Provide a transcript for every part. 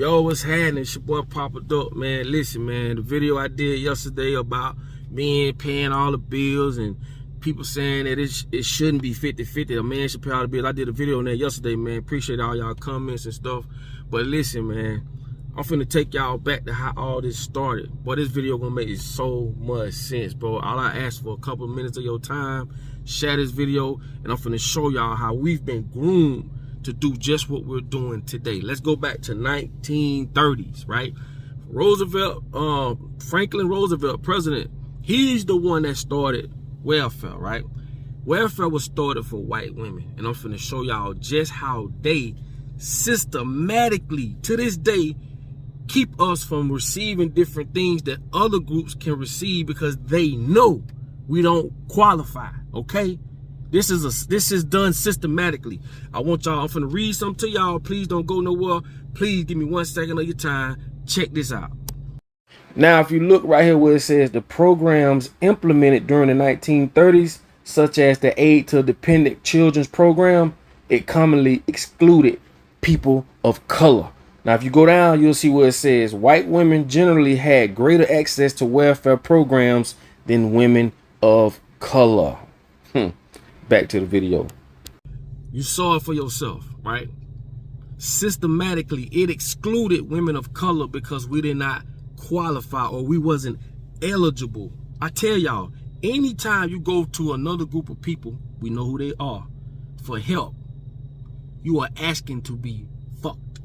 Yo, what's happening? It's your boy Papa Duck, man. Listen, man, the video I did yesterday about men paying all the bills and people saying that it shouldn't be 50-50. A man should pay all the bills. I did a video on that yesterday, man. Appreciate all y'all comments and stuff. But listen, man, I'm finna take y'all back to how all this started. Boy, this video gonna make so much sense, bro. All I ask for a couple of minutes of your time. Share this video, and I'm finna show y'all how we've been groomed to do just what we're doing today. Let's go back to 1930s, right? Roosevelt, Franklin Roosevelt, president, he's the one that started welfare, right? Welfare was started for white women, and I'm finna show y'all just how they systematically, to this day, keep us from receiving different things that other groups can receive because they know we don't qualify, okay? This is done systematically. I want y'all, I'm finna read something to y'all. Please don't go nowhere. Please give me 1 second of your time. Check this out. Now, if you look right here where it says the programs implemented during the 1930s, such as the Aid to Dependent Children's Program, it commonly excluded people of color. Now, if you go down, you'll see where it says white women generally had greater access to welfare programs than women of color. Back to the video. You saw it for yourself, right? Systematically, it excluded women of color because we did not qualify or we wasn't eligible. I tell y'all, anytime you go to another group of people, we know who they are, for help, you are asking to be fucked.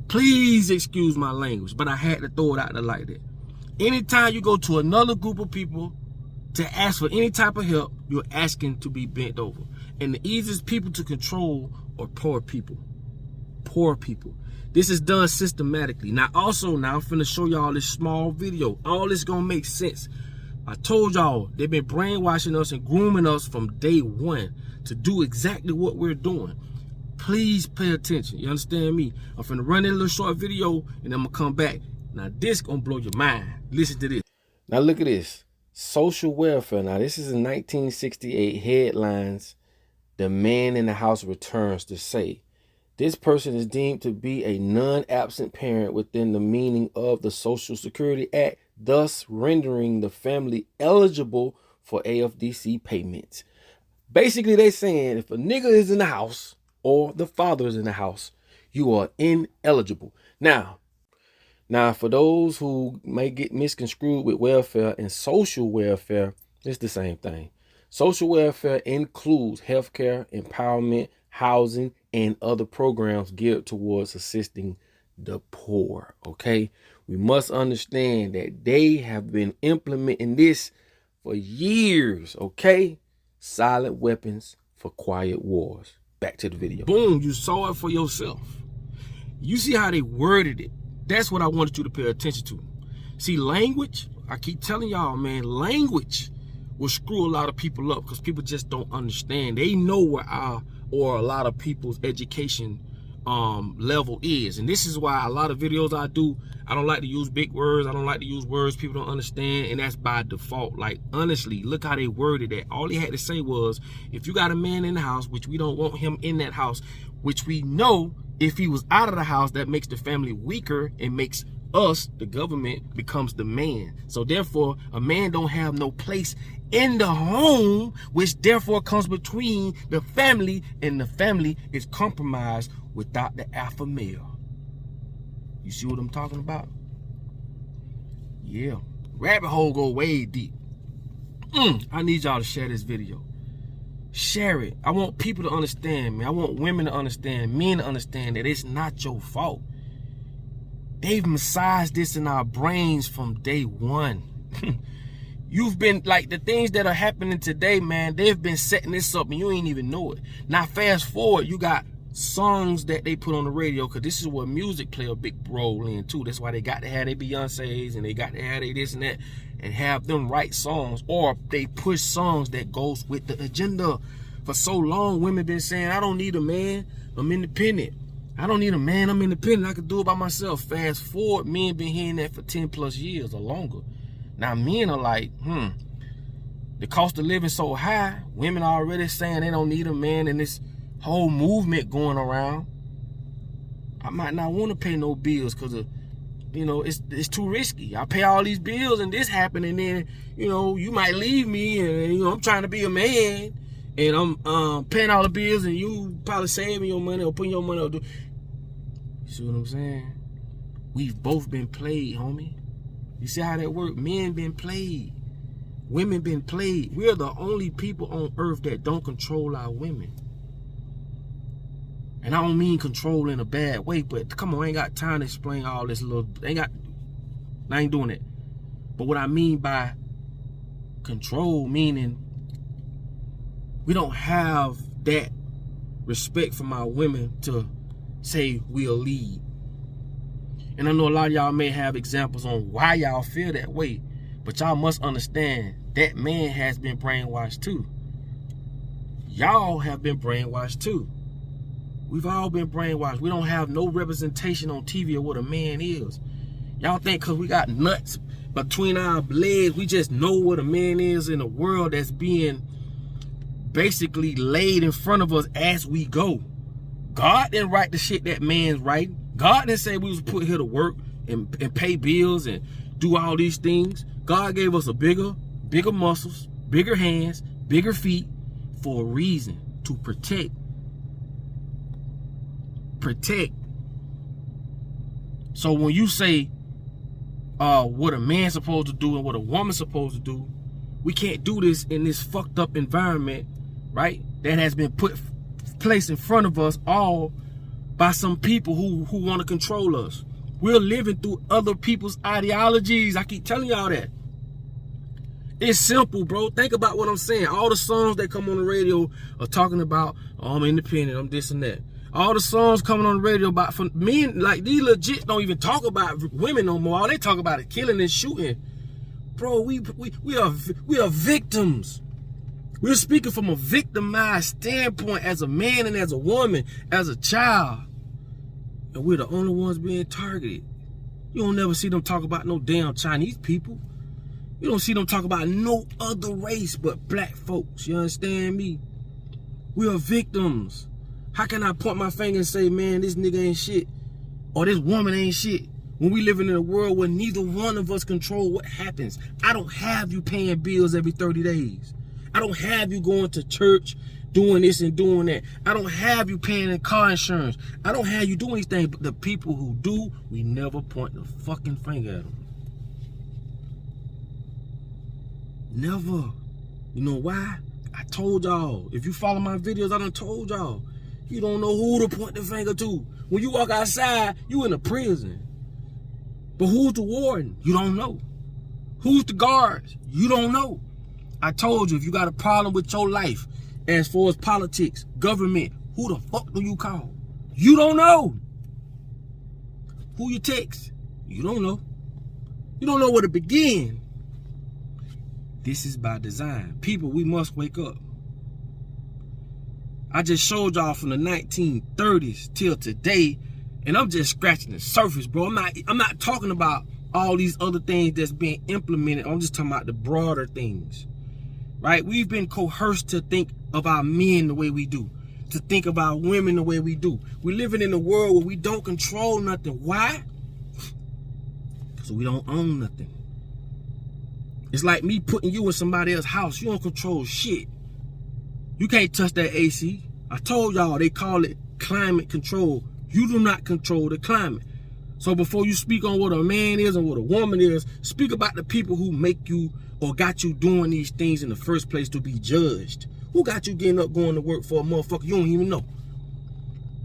Please excuse my language, but I had to throw it out there like that. Anytime you go to another group of people to ask for any type of help, you're asking to be bent over. And the easiest people to control are poor people. Poor people. This is done systematically. Now I'm finna show y'all this small video. All this gonna make sense. I told y'all they've been brainwashing us and grooming us from day one to do exactly what we're doing. Please pay attention. You understand me? I'm finna run that little short video and I'm gonna come back. Now this gonna blow your mind. Listen to this. Now look at this. Social welfare. Now this is in 1968 headlines. The man in the house returns to say, this person is deemed to be a non-absent parent within the meaning of the Social Security Act, thus rendering the family eligible for AFDC payments. Basically, they saying if a nigga is in the house or the father is in the house, you are ineligible. Now, for those who may get misconstrued with welfare and social welfare, it's the same thing. Social welfare includes healthcare, empowerment, housing, and other programs geared towards assisting the poor, okay? We must understand that they have been implementing this for years, okay? Silent weapons for quiet wars. Back to the video. Boom, you saw it for yourself. You see how they worded it. That's what I wanted you to pay attention to. See, language, I keep telling y'all, man, language will screw a lot of people up because people just don't understand. They know where a lot of people's education level is. And this is why a lot of videos I do, I don't like to use big words. I don't like to use words people don't understand. And that's by default. Like, honestly, look how they worded that. All he had to say was, if you got a man in the house, which we don't want him in that house, which we know if he was out of the house, that makes the family weaker and makes us, the government, becomes the man. So therefore, a man don't have no place in the home, which therefore comes between the family, and the family is compromised without the alpha male. You see what I'm talking about? Yeah. Rabbit hole go way deep. I need y'all to share this video. Share it. I want people to understand, man. I want women to understand, men to understand that it's not your fault. They've massaged this in our brains from day one. You've been, like, the things that are happening today, man, they've been setting this up and you ain't even know it. Now, fast forward, you got songs that they put on the radio, because this is where music play a big role in, too. That's why they got to have their Beyoncés and they got to have their this and that and have them write songs, or they push songs that goes with the agenda. For so long, women been saying, I don't need a man, I'm independent. I don't need a man, I'm independent, I can do it by myself. Fast forward, men been hearing that for 10+ years or longer. Now men are like, the cost of living so high, women are already saying they don't need a man, and this whole movement going around. I might not want to pay no bills because of, you know, it's too risky. I pay all these bills and this happen, and then, you know, you might leave me, and, you know, I'm trying to be a man, and I'm paying all the bills, and you probably saving your money or putting your money or do. You see what I'm saying? We've both been played, homie. You see how that work? Men been played. Women been played. We're the only people on earth that don't control our women. And I don't mean control in a bad way, but come on, I ain't got time to explain all this little, I ain't doing it. But what I mean by control, meaning we don't have that respect from our women to say we'll lead. And I know a lot of y'all may have examples on why y'all feel that way, but y'all must understand that man has been brainwashed too. Y'all have been brainwashed too. We've all been brainwashed. We don't have no representation on TV of what a man is. Y'all think because we got nuts between our legs, we just know what a man is in a world that's being basically laid in front of us as we go. God didn't write the shit that man's writing. God didn't say we was put here to work and pay bills and do all these things. God gave us a bigger muscles, bigger hands, bigger feet for a reason, to protect. So when you say what a man's supposed to do and what a woman's supposed to do, we can't do this in this fucked up environment, right? That has been placed in front of us all by some people who want to control us. We're living through other people's ideologies. I keep telling y'all that. It's simple, bro. Think about what I'm saying. All the songs that come on the radio are talking about, oh, I'm independent, I'm this and that. All the songs coming on the radio about, for men, like, these legit don't even talk about women no more. All they talk about is killing and shooting. Bro, we are victims. We're speaking from a victimized standpoint as a man and as a woman, as a child. And we're the only ones being targeted. You don't never see them talk about no damn Chinese people. You don't see them talk about no other race but black folks. You understand me? We are victims. How can I point my finger and say, man, this nigga ain't shit, or this woman ain't shit, when we living in a world where neither one of us control what happens? I don't have you paying bills every 30 days. I don't have you going to church, doing this and doing that. I don't have you paying in car insurance. I don't have you doing these things. But the people who do, we never point the fucking finger at them. Never. You know why? I told y'all. If you follow my videos, I done told y'all. You don't know who to point the finger to. When you walk outside, you in a prison. But who's the warden? You don't know. Who's the guards? You don't know. I told you, if you got a problem with your life, as far as politics, government, who the fuck do you call? You don't know. Who you text? You don't know. You don't know where to begin. This is by design. People, we must wake up. I just showed y'all from the 1930s till today, and I'm just scratching the surface, bro. I'm not talking about all these other things that's being implemented. I'm just talking about the broader things, right? We've been coerced to think of our men the way we do, to think of our women the way we do. We're living in a world where we don't control nothing. Why? Because we don't own nothing. It's like me putting you in somebody else's house. You don't control shit. You can't touch that AC. I told y'all they call it climate control. You do not control the climate. So before you speak on what a man is and what a woman is, speak about the people who make you or got you doing these things in the first place to be judged. Who got you getting up going to work for a motherfucker you don't even know?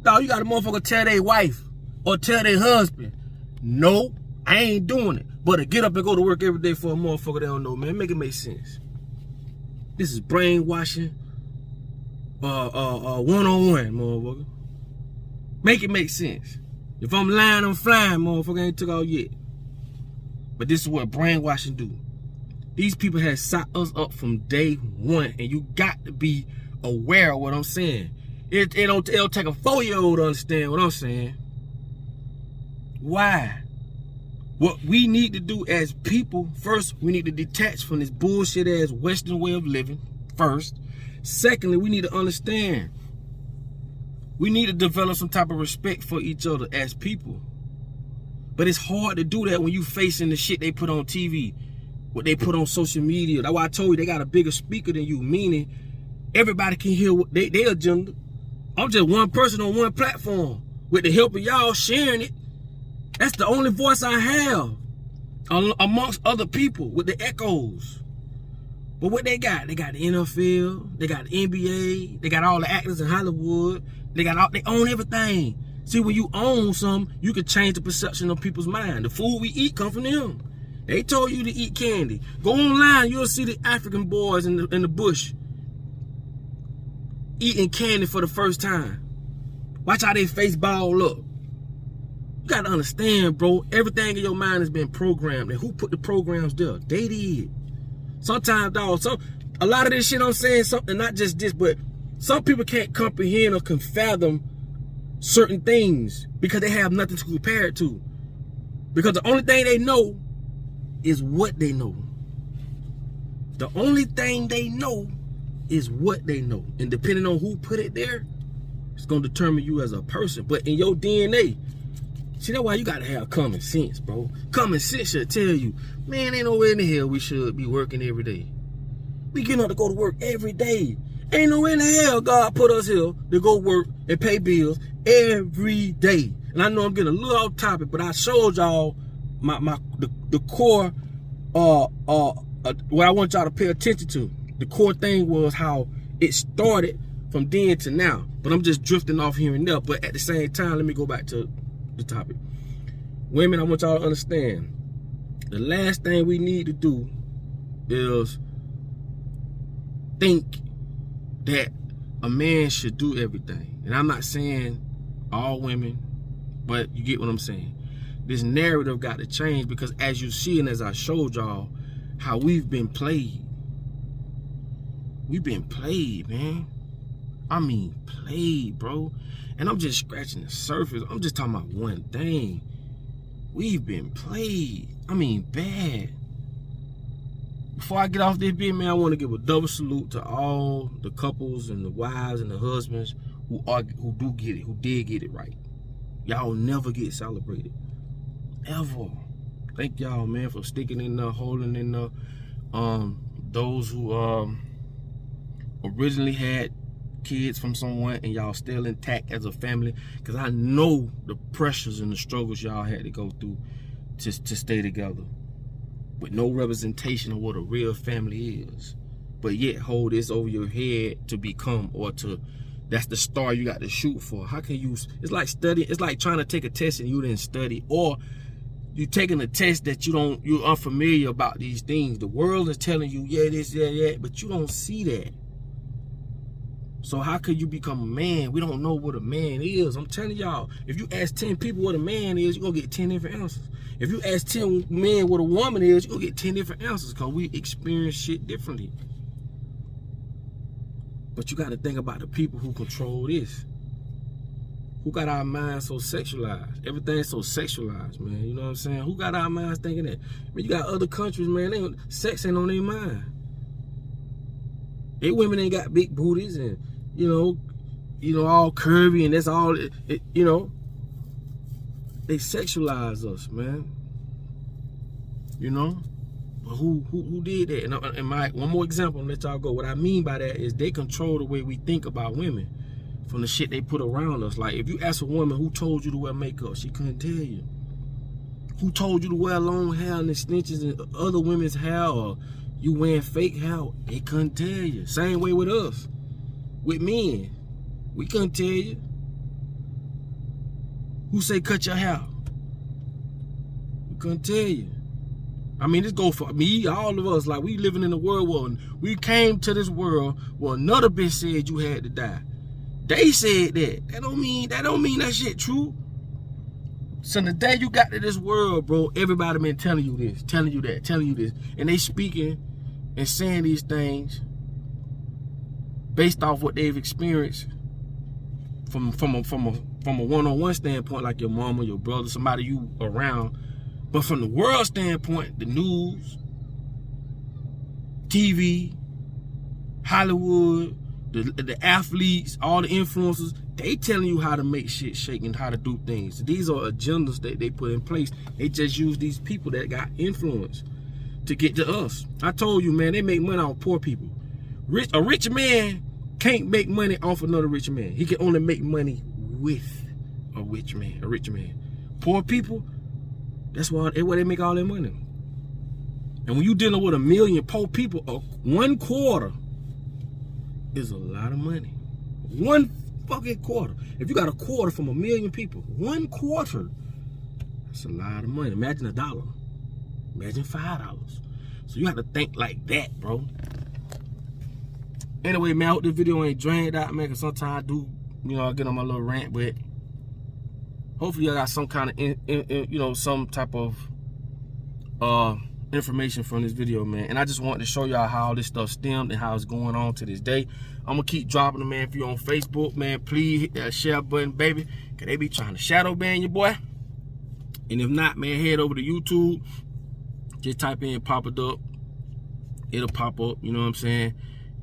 Dog, you got a motherfucker tell their wife or tell their husband, no, I ain't doing it. But to get up and go to work every day for a motherfucker they don't know, man, make it make sense. This is brainwashing. One-on-one, motherfucker. Make it make sense. If I'm lying, I'm flying, motherfucker. Ain't took out yet. But this is what brainwashing do. These people have set us up from day one, and you got to be aware of what I'm saying. It'll take a 4-year-old to understand what I'm saying. Why? What we need to do as people, first, we need to detach from this bullshit-ass Western way of living, first. Secondly, we need to understand We need to develop some type of respect for each other as people. But it's hard to do that when you facing the shit they put on TV, what they put on social media. That's why I told you they got a bigger speaker than you, meaning everybody can hear what their agenda. I'm just one person on one platform. With the help of y'all sharing it, that's the only voice I have amongst other people with the echoes. But what they got the NFL, they got the NBA, they got all the actors in Hollywood, they own everything. See, when you own something, you can change the perception of people's mind. The food we eat come from them. They told you to eat candy. Go online, you'll see the African boys in the bush eating candy for the first time. Watch how they face ball up. You gotta understand, bro, everything in your mind has been programmed. And who put the programs there? They did. Sometimes, dog, a lot of this shit I'm saying, something, not just this, but some people can't comprehend or can fathom certain things because they have nothing to compare it to. Because the only thing they know is what they know. The only thing they know is what they know. And depending on who put it there, it's going to determine you as a person. But in your DNA, see, that's why you got to have common sense, bro. Common sense should tell you, man, ain't nowhere in the hell we should be working every day. We getting up to go to work every day. Ain't nowhere in the hell God put us here to go work and pay bills every day. And I know I'm getting a little off topic, but I showed y'all the core what I want y'all to pay attention to. The core thing was how it started from then to now. But I'm just drifting off here and there. But at the same time, let me go back to the topic. Women, I want y'all to understand, the last thing we need to do is think that a man should do everything. And I'm not saying all women, but you get what I'm saying. This narrative got to change because as you see and as I showed y'all how we've been played. We've been played, man. I mean played, bro. And I'm just scratching the surface. I'm just talking about one thing. We've been played. I mean bad. Before I get off this bit, man, I want to give a double salute to all the couples and the wives and the husbands who did get it right. Y'all never get celebrated. Ever. Thank y'all, man, for sticking in there, holding in there. Those who originally had kids from someone and y'all still intact as a family, because I know the pressures and the struggles y'all had to go through to stay together with no representation of what a real family is, but yet hold this over your head to become, or to, that's the star you got to shoot for. How can you, it's like studying, it's like trying to take a test and you didn't study, or you taking a test that you're unfamiliar about these things. The world is telling you, yeah, this, yeah, that, but you don't see that. So how could you become a man? We don't know what a man is. I'm telling y'all, if you ask 10 people what a man is, you're going to get 10 different answers. If you ask 10 men what a woman is, you're going to get 10 different answers because we experience shit differently. But you got to think about the people who control this. Who got our minds so sexualized? Everything's so sexualized, man. You know what I'm saying? Who got our minds thinking that? I mean, you got other countries, man, sex ain't on their mind. They women ain't got big booties and, you know, all curvy and that's all, you know. They sexualize us, man. You know? But who did that? And one more example, and let y'all go. What I mean by that is they control the way we think about women from the shit they put around us. Like, if you ask a woman who told you to wear makeup, she couldn't tell you. Who told you to wear long hair and extensions and other women's hair, or you wearing fake hair, they couldn't tell you. Same way with us. With men, we couldn't tell you. Who say cut your hair? We couldn't tell you. I mean, this go for me, all of us. Like, we living in a world where we came to this world where another bitch said you had to die. They said that. That don't mean that shit true. So the day you got to this world, bro, everybody been telling you this, telling you that, telling you this, and they speaking and saying these things based off what they've experienced from a one-on-one standpoint, like your mama, your brother, somebody you around. But from the world standpoint, the news, TV, Hollywood, the athletes, all the influencers, They telling you how to make shit shake and how to do things. These are agendas that they put in place. They just use these people that got influence to get to us. I told you, man, they make money off poor people. A rich man can't make money off another rich man. He can only make money with a rich man. Poor people, that's where they make all their money. And when you dealing with 1 million poor people, 1/4 is a lot of money. 1 fucking quarter. If you got 1/4 from 1 million people, 1/4, that's a lot of money. Imagine $1. Imagine $5. So you have to think like that, bro. Anyway, man, I hope this video ain't drained out, man, because sometimes I do, I get on my little rant, but hopefully I got some kind of, some type of information from this video, man. And I just wanted to show y'all how all this stuff stemmed and how it's going on to this day. I'm gonna keep dropping them, man. If you're on Facebook, man, please hit that share button, baby, because they be trying to shadow ban your boy. And if not, man, head over to YouTube. Just type in Papa Duck. It'll pop up, you know what I'm saying?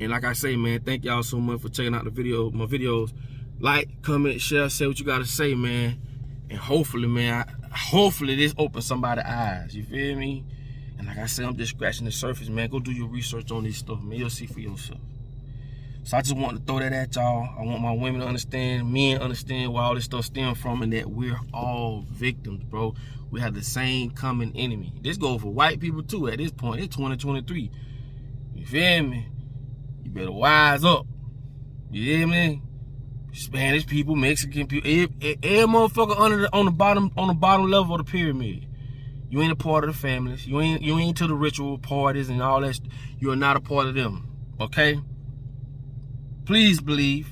And like I say, man, thank y'all so much for checking out my videos. Like, comment, share, say what you gotta say, man. And hopefully, man, hopefully this opens somebody's eyes. You feel me? And like I said, I'm just scratching the surface, man. Go do your research on this stuff, man. You'll see for yourself. So I just want to throw that at y'all. I want my women to understand, men understand where all this stuff stems from, and that we're all victims, bro. We have the same common enemy. This goes for white people too at this point. It's 2023. You feel me? You better wise up. You hear me? Spanish people, Mexican people, every motherfucker on the bottom level of the pyramid. You ain't a part of the families. You ain't to the ritual parties and all that. You are not a part of them. Okay? Please believe.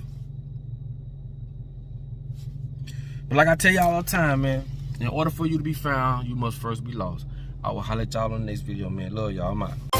But like I tell y'all all the time, man, in order for you to be found, you must first be lost. I will holler at y'all on the next video, man. Love y'all. I'm out.